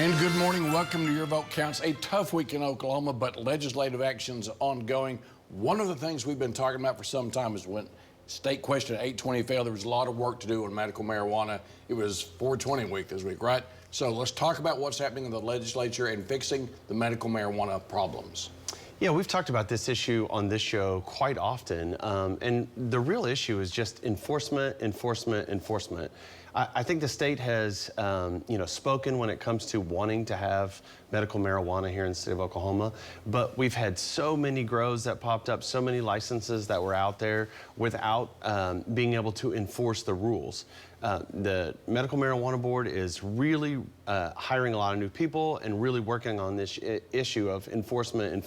And good morning. Welcome to Your Vote Counts. A tough week in Oklahoma, but legislative action's ongoing. One of the things we've been talking about for some time is when state question 820 failed, there was a lot of work to do on medical marijuana. It was 420 week this week, right? So let's talk about what's happening in the legislature and fixing the medical marijuana problems. Yeah, we've talked about this issue on this show quite often, and the real issue is just enforcement. I think the state has, spoken when it comes to wanting to have medical marijuana here in the state of Oklahoma, but we've had so many grows that popped up, so many licenses that were out there without being able to enforce the rules. The Medical Marijuana Board is really hiring a lot of new people and really working on this issue of enforcement.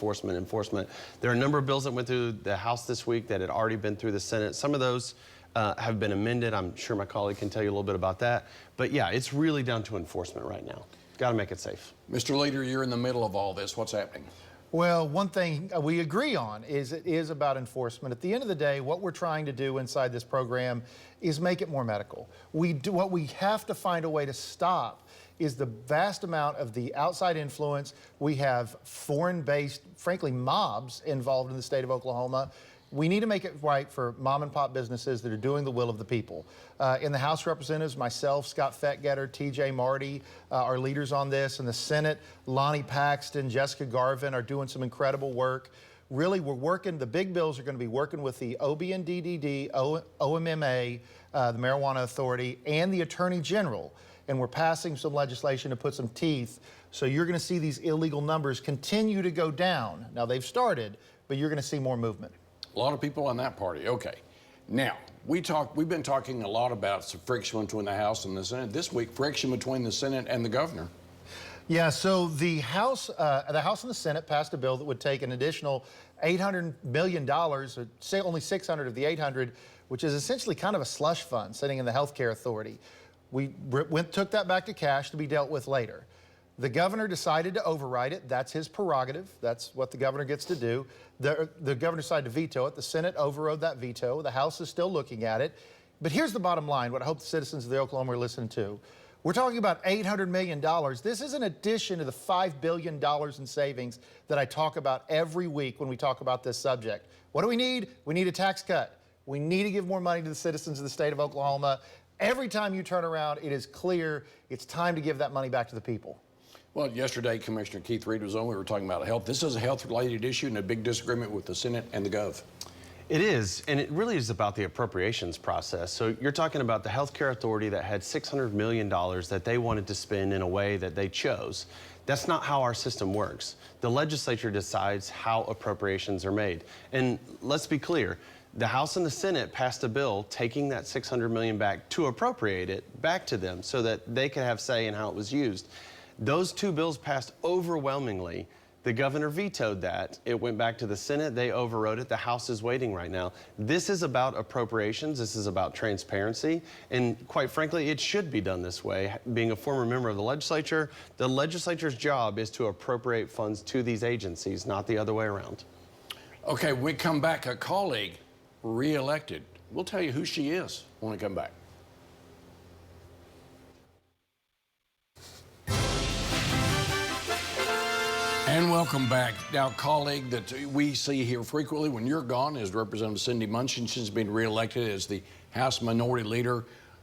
There are a number of bills that went through the House this week that had already been through the Senate. Some of those have been amended. I'm sure my colleague can tell you a little bit about that. But yeah, it's really down to enforcement right now. Got to make it safe. Mr. Leader, you're in the middle of all this. What's happening? Well, one thing we agree on is it is about enforcement. At the end of the day, what we're trying to do inside this program is make it more medical. What we have to find a way to stop is the vast amount of the outside influence. We have foreign-based, frankly, mobs involved in the state of Oklahoma. We need to make it right for mom and pop businesses that are doing the will of the people. In the House of Representatives, myself, Scott Fettgetter, TJ Marty are leaders on this. In the Senate, Lonnie Paxton, Jessica Garvin are doing some incredible work. Really, we're working, the big bills are going to be working with the OB&DDD, OMMA, the Marijuana Authority, and the Attorney General. And we're passing some legislation to put some teeth. So you're going to see these illegal numbers continue to go down. Now, they've started, but you're going to see more movement. A lot of people on that party. Okay. Now, we've been talking a lot about some friction between the House and the Senate. This week, friction between the Senate and the governor. Yeah, so the House and the Senate passed a bill that would take an additional $800 million, or say only 600 of the 800, which is essentially kind of a slush fund sitting in the Healthcare Authority. We took that back to cash to be dealt with later. The governor decided to override it. That's his prerogative. That's what the governor gets to do. The governor decided to veto it. The Senate overrode that veto. The House is still looking at it. But here's the bottom line, what I hope the citizens of the Oklahoma are listening to. We're talking about $800 million. This is in addition to the $5 billion in savings that I talk about every week when we talk about this subject. What do we need? We need a tax cut. We need to give more money to the citizens of the state of Oklahoma. Every time you turn around, it is clear it's time to give that money back to the people. Well, yesterday, Commissioner Keith Reed was on. We were talking about health. This is a health-related issue and a big disagreement with the Senate and the Gov. It is, and it really is about the appropriations process. So you're talking about the Healthcare Authority that had $600 million that they wanted to spend in a way that they chose. That's not how our system works. The legislature decides how appropriations are made. And let's be clear, the House and the Senate passed a bill taking that $600 million back to appropriate it back to them so that they could have say in how it was used. Those two bills passed overwhelmingly. The governor vetoed that. It went back to the Senate. They overrode it. The House is waiting right now. This is about appropriations. This is about transparency. And quite frankly, it should be done this way. Being a former member of the legislature's job is to appropriate funds to these agencies, not the other way around. Okay, when we come back, a colleague re-elected. We'll tell you who she is when we come back. And welcome back. Now, a colleague that we see here frequently when you're gone is Representative Cindy Munchin. She's been reelected as the House Minority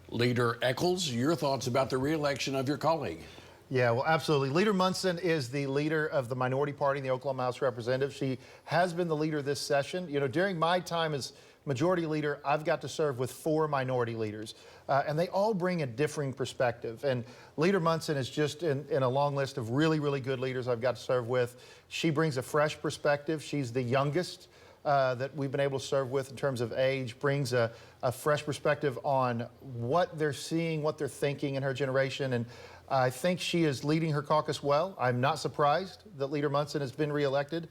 Leader Echols. Your thoughts about the reelection of your colleague? Yeah, well, absolutely. Leader Munson is the leader of the minority party in the Oklahoma House of Representatives. She has been the leader this session. You know, during my time as majority leader, I've got to serve with 4 minority leaders, and they all bring a differing perspective. And Leader Munson is just in a long list of really, really good leaders I've got to serve with. She brings a fresh perspective. She's the youngest that we've been able to serve with in terms of age, brings a fresh perspective on what they're seeing, what they're thinking in her generation. And I think she is leading her caucus well. I'm not surprised that Leader Munson has been reelected.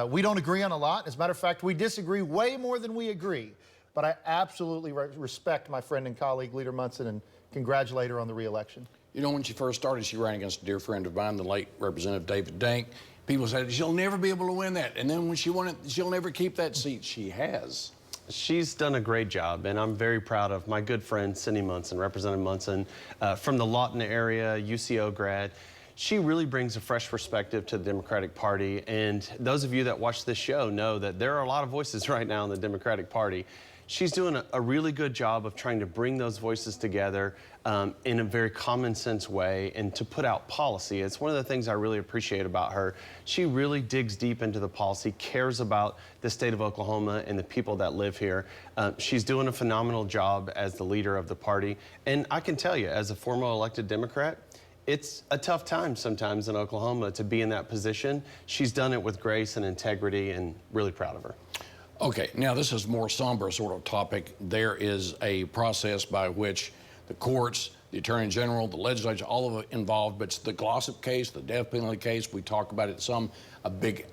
We don't agree on a lot. As a matter of fact, we disagree way more than we agree. But I absolutely respect my friend and colleague, Leader Munson, and congratulate her on the reelection. You know, when she first started, she ran against a dear friend of mine, the late Representative David Dank. People said, she'll never be able to win that. And then when she won it, she'll never keep that seat. She has. She's done a great job, and I'm very proud of my good friend, Cindy Munson, Representative Munson, from the Lawton area, UCO grad. She really brings a fresh perspective to the Democratic Party, and those of you that watch this show know that there are a lot of voices right now in the Democratic Party. She's doing a really good job of trying to bring those voices together in a very common sense way and to put out policy. It's one of the things I really appreciate about her. She really digs deep into the policy, cares about the state of Oklahoma and the people that live here. She's doing a phenomenal job as the leader of the party. And I can tell you, as a former elected Democrat, it's a tough time sometimes in Oklahoma to be in that position. She's done it with grace and integrity, and really proud of her. Okay, now this is more somber sort of topic. There is a process by which the courts, the Attorney General, the legislature, all of it involved, but it's the Glossip case, the death penalty case. We talk about it some, a big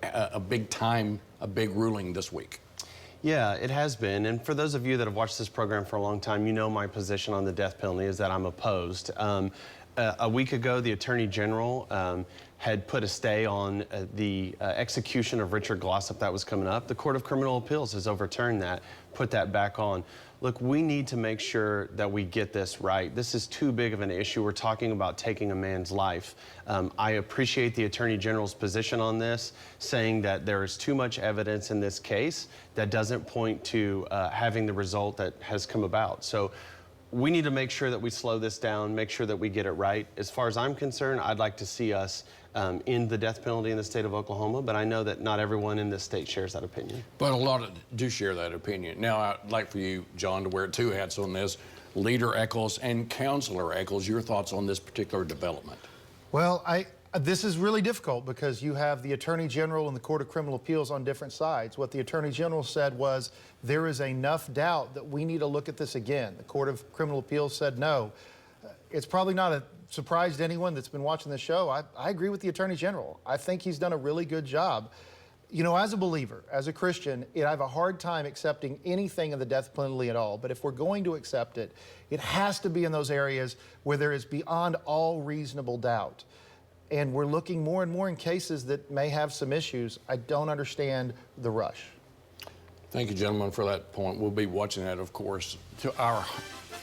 ruling this week. Yeah, it has been. And for those of you that have watched this program for a long time, you know my position on the death penalty is that I'm opposed. A week ago, the Attorney General had put a stay on the execution of Richard Glossip that was coming up. The Court of Criminal Appeals has overturned that, put that back on. Look, we need to make sure that we get this right. This is too big of an issue. We're talking about taking a man's life. I appreciate the Attorney General's position on this, saying that there is too much evidence in this case that doesn't point to having the result that has come about. So we need to make sure that we slow this down, make sure that we get it right. As far as I'm concerned, I'd like to see us end the death penalty in the state of Oklahoma, but I know that not everyone in this state shares that opinion. But a lot do share that opinion. Now, I'd like for you, John, to wear two hats on this. Leader Echols and Counselor Echols, your thoughts on this particular development? Well, this is really difficult because you have the Attorney General and the Court of Criminal Appeals on different sides. What the Attorney General said was there is enough doubt that we need to look at this again. The Court of Criminal Appeals said no. It's probably not a surprise to anyone that's been watching the show. I agree with the Attorney General. I think he's done a really good job. You know, as a believer, as a Christian, I have a hard time accepting anything in the death penalty at all. But if we're going to accept it, it has to be in those areas where there is beyond all reasonable doubt. And we're looking more and more in cases that may have some issues. I don't understand the rush. Thank you, gentlemen, for that point. We'll be watching that, of course. To our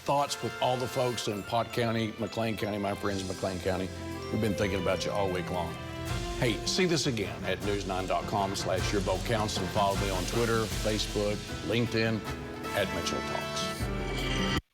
thoughts with all the folks in Pot County, McLean County, my friends in McLean County, we've been thinking about you all week long. Hey, see this again at news9.com/YourVoteCounts, and follow me on Twitter, Facebook, LinkedIn, at Mitchell Talks.